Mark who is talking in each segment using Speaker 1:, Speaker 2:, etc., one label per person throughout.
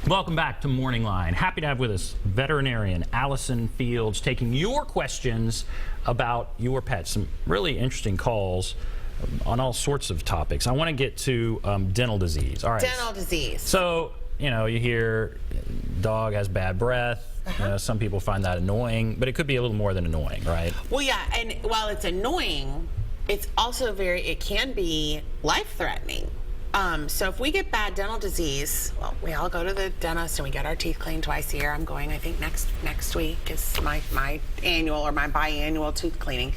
Speaker 1: Welcome back to Morning Line. Happy to have with us veterinarian Allison Fields taking your questions about your pets. Some really interesting calls on all sorts of topics. I want to get to dental disease. All right.
Speaker 2: Dental disease.
Speaker 1: So, you know, you hear dog has bad breath. You know, some people find that annoying, but it could be a little more than annoying, right?
Speaker 2: Well, yeah, and while it's annoying, it's also it can be life-threatening. So if we get bad dental disease, well, we all go to the dentist and we get our teeth cleaned twice a year. I'm going, I think next week is my annual or my biannual tooth cleaning.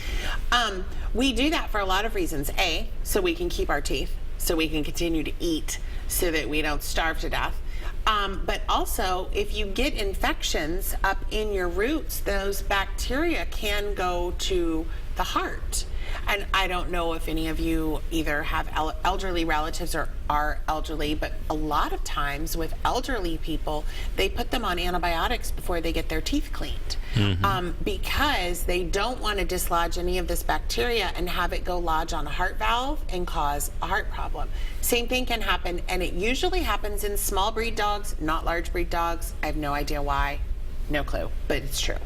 Speaker 2: We do that for a lot of reasons. A, so we can keep our teeth, so we can continue to eat, so that we don't starve to death. But also, if you get infections up in your roots, those bacteria can go to the heart. And I don't know if any of you either have elderly relatives or are elderly, but a lot of times with elderly people, they put them on antibiotics before they get their teeth cleaned. Because they don't want to dislodge any of this bacteria and have it go lodge on a heart valve and cause a heart problem. Same thing can happen, and it usually happens in small breed dogs, not large breed dogs. I have no idea why. No clue, but it's true.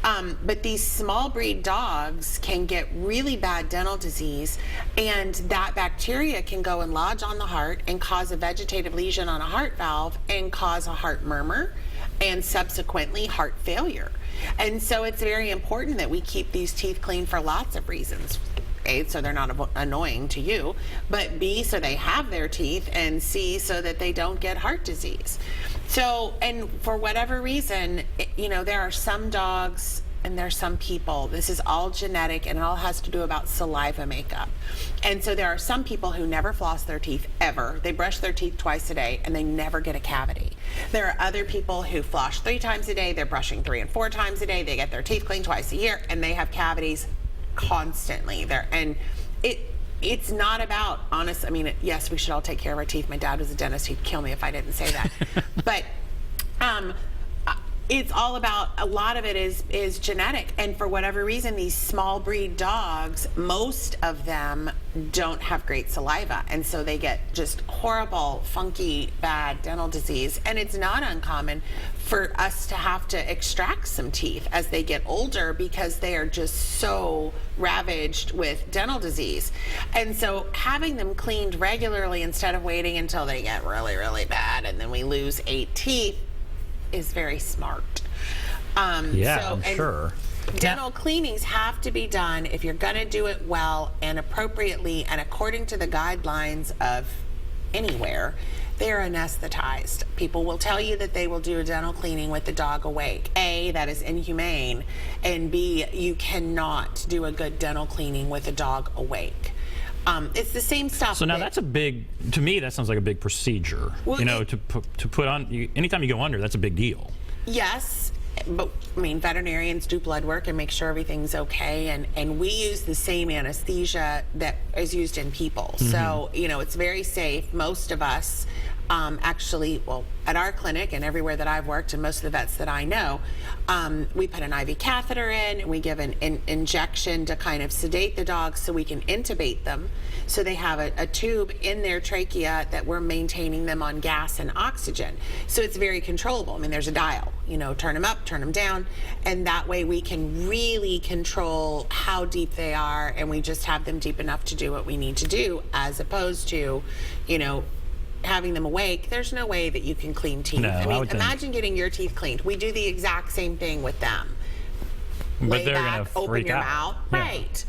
Speaker 2: But these small breed dogs can get really bad dental disease, and that bacteria can go and lodge on the heart and cause a vegetative lesion on a heart valve and cause a heart murmur and subsequently heart failure. And so it's very important that we keep these teeth clean for lots of reasons. A, so they're not annoying to you, but B, so they have their teeth, and C, so that they don't get heart disease. So, and for whatever reason, you know, there are some dogs and there's some people, this is all genetic, and it all has to do about saliva makeup. And so there are some people who never floss their teeth ever. They brush their teeth twice a day and they never get a cavity. There are other people who floss 3 times a day, they're brushing 3 and 4 times a day, they get their teeth cleaned twice a year, and they have cavities constantly there. And it's not about honest. I mean, yes, we should all take care of our teeth. My dad was a dentist. He'd kill me if I didn't say that. But it's all about, a lot of it is genetic, and for whatever reason, these small breed dogs, most of them don't have great saliva, and so they get just horrible, funky, bad dental disease. And it's not uncommon for us to have to extract some teeth as they get older because they are just so ravaged with dental disease. And so having them cleaned regularly instead of waiting until they get really, really bad and then we lose 8 teeth is very smart.
Speaker 1: Yeah, I'm sure.
Speaker 2: Dental cleanings have to be done if you're going to do it well and appropriately and according to the guidelines of anywhere. They are anesthetized. People will tell you that they will do a dental cleaning with the dog awake. A, that is inhumane, and B, you cannot do a good dental cleaning with a dog awake. It's the same stuff.
Speaker 1: So now that's a big, to me, that sounds like a big procedure. Well, you know, to put on, anytime you go under, that's a big deal.
Speaker 2: Yes, but I mean, veterinarians do blood work and make sure everything's okay, and we use the same anesthesia that is used in people. So, you know, it's very safe. Most of us actually, well, at our clinic and everywhere that I've worked and most of the vets that I know, we put an IV catheter in and we give an injection to kind of sedate the dogs so we can intubate them. So they have a tube in their trachea that we're maintaining them on gas and oxygen. So it's very controllable. I mean, there's a dial, you know, turn them up, turn them down, and that way we can really control how deep they are, and we just have them deep enough to do what we need to do, as opposed to, you know, having them awake. There's no way that you can clean teeth.
Speaker 1: No,
Speaker 2: I mean, imagine getting your teeth cleaned. We do the exact same thing with them.
Speaker 1: But
Speaker 2: Lay
Speaker 1: they're
Speaker 2: back,
Speaker 1: gonna freak
Speaker 2: open your
Speaker 1: out.
Speaker 2: mouth.
Speaker 1: Yeah.
Speaker 2: Right.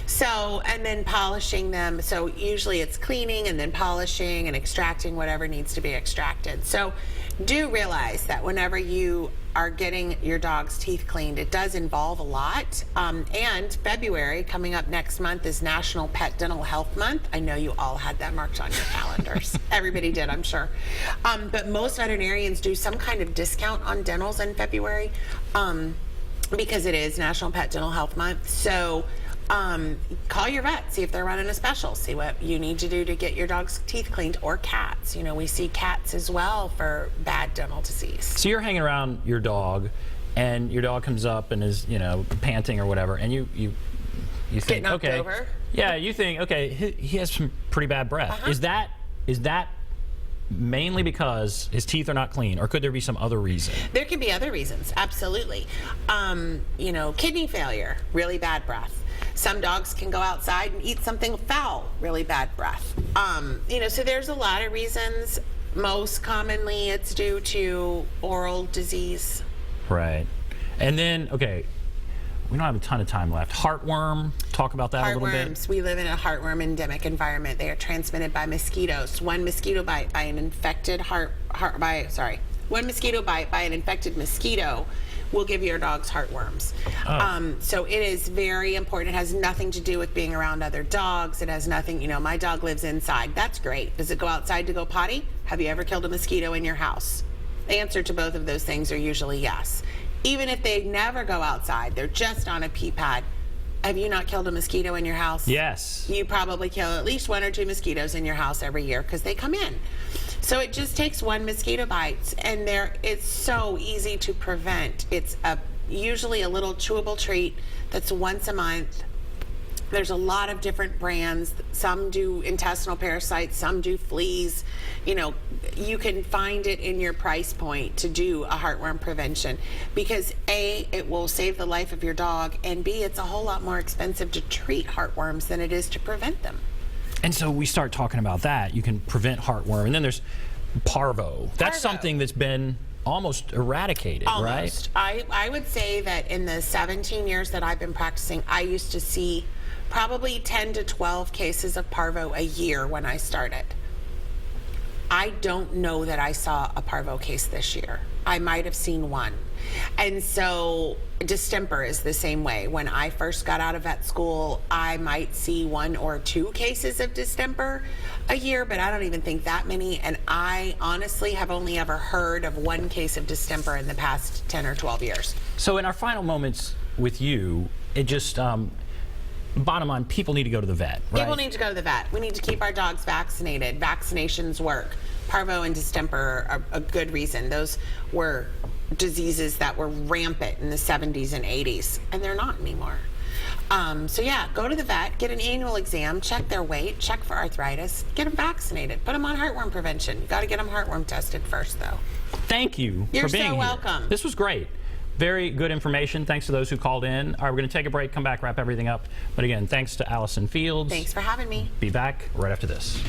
Speaker 2: So, and then polishing them. So usually it's cleaning and then polishing and extracting whatever needs to be extracted. So do realize that whenever you are getting your dog's teeth cleaned, it does involve a lot. And February, coming up next month, is National Pet Dental Health Month. I know you all had that marked on your calendars. Everybody did, I'm sure. But most veterinarians do some kind of discount on dentals in February because it is National Pet Dental Health Month. So call your vet, see if they're running a special, see what you need to do to get your dog's teeth cleaned, or cats. You know, we see cats as well for bad dental disease. So
Speaker 1: you're hanging around your dog and your dog comes up and is, you know, panting or whatever, and you think, okay,
Speaker 2: over.
Speaker 1: Yeah, you think, okay, he has some pretty bad breath. Is that mainly because his teeth are not clean, or could there be some other reason?
Speaker 2: There can be other reasons, absolutely. You know, kidney failure, really bad breath. Some dogs can go outside and eat something foul, really bad breath. You know, so there's a lot of reasons. Most commonly, it's due to oral disease.
Speaker 1: Right. And then, okay, we don't have a ton of time left. Heartworm, talk about that a little bit.
Speaker 2: Heartworms, we live in a heartworm endemic environment. They are transmitted by mosquitoes. One mosquito bite by an infected one mosquito bite by an infected mosquito will give your dogs heartworms. So it is very important. It has nothing to do with being around other dogs. It has nothing, you know, my dog lives inside. That's great. Does it go outside to go potty? Have you ever killed a mosquito in your house? The answer to both of those things are usually yes. Even if they never go outside, they're just on a pee pad. Have you not killed a mosquito in your house?
Speaker 1: Yes.
Speaker 2: You probably kill at least 1 or 2 mosquitoes in your house every year because they come in. So it just takes one mosquito bite, and it's so easy to prevent. It's usually a little chewable treat that's once a month. There's a lot of different brands. Some do intestinal parasites, some do fleas. You know, you can find it in your price point to do a heartworm prevention because A, it will save the life of your dog, and B, it's a whole lot more expensive to treat heartworms than it is to prevent them.
Speaker 1: And so we start talking about that. You can prevent heartworm. And then there's parvo. That's something that's been almost eradicated,
Speaker 2: almost.
Speaker 1: right?
Speaker 2: I would say that in the 17 years that I've been practicing, I used to see probably 10 to 12 cases of parvo a year when I started. I don't know that I saw a parvo case this year. I might have seen one. And so distemper is the same way. When I first got out of vet school, I might see 1 or 2 cases of distemper a year, but I don't even think that many. And I honestly have only ever heard of 1 case of distemper in the past 10 or 12 years.
Speaker 1: So in our final moments with you, it just, bottom line, people need to go to the vet, right?
Speaker 2: People need to go to the vet. We need to keep our dogs vaccinated. Vaccinations work. Parvo and distemper are a good reason. Those were diseases that were rampant in the 70s and 80s, and they're not anymore. So yeah, go to the vet, get an annual exam, check their weight, check for arthritis, get them vaccinated, put them on heartworm prevention. You got to get them heartworm tested first, though.
Speaker 1: Thank you
Speaker 2: You're
Speaker 1: for being
Speaker 2: so
Speaker 1: here.
Speaker 2: welcome.
Speaker 1: This was great. Very good information. Thanks to those who called in. All right, we're going to take a break, come back, wrap everything up. But again, thanks to Allison Fields.
Speaker 2: Thanks for having me.
Speaker 1: Be back right after this.